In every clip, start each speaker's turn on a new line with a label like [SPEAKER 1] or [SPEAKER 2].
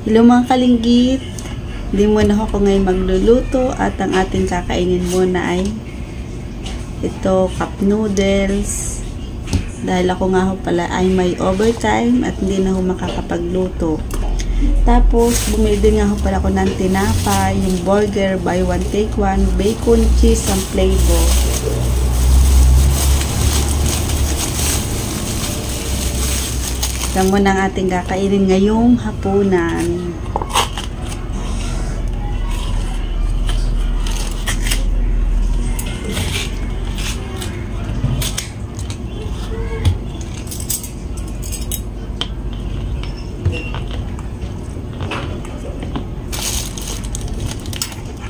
[SPEAKER 1] Hello mga kalinggit, hindi muna ako ngayon magluluto at ang ating kakainin muna ay ito, cup noodles. Dahil ako nga ho pala ay may overtime at hindi na ho makakapagluto. Tapos, bumili din nga ho pala ako ng tinapay, yung burger, buy one take one, bacon, cheese, and flavor. Ito muna ang ating kakainin ngayong hapunan.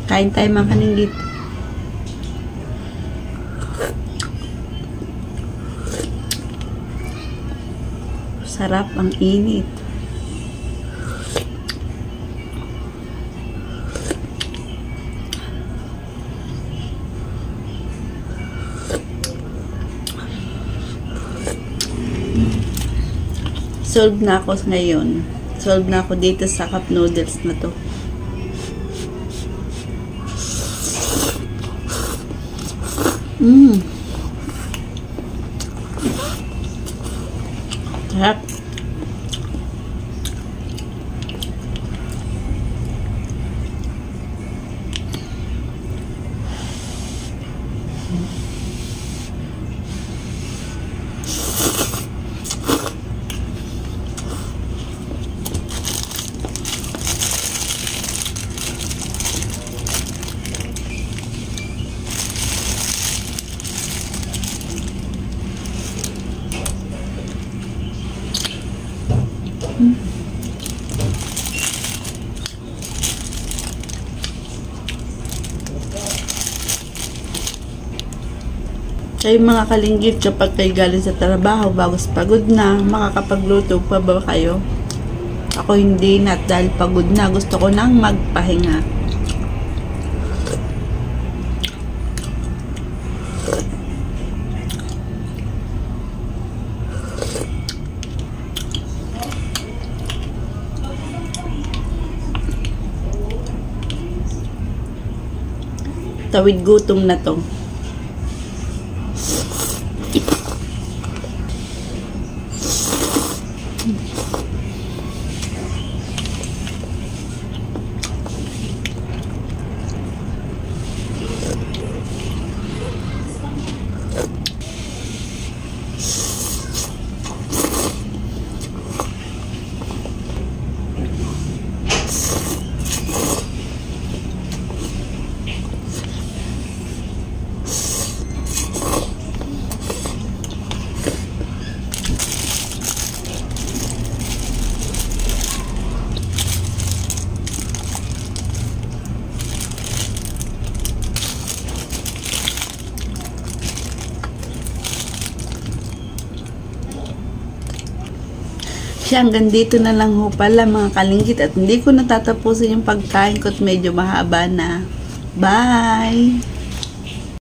[SPEAKER 1] Kain tayo mga kalinggit. Sarap, ang init. Solve na ako ngayon. Solve na ako dito sa cup noodles na to. Sarap. Kayo mga kalinggit, kapag kayo galing sa trabaho, bagos pagod na, makakapagluto pa ba kayo? Ako hindi na, dahil pagod na, gusto ko nang magpahinga. Tawid gutom na to. Hanggang dito na lang ho pala mga kalinggit at hindi ko natatapusin yung pagkain ko at medyo mahaba na. Bye!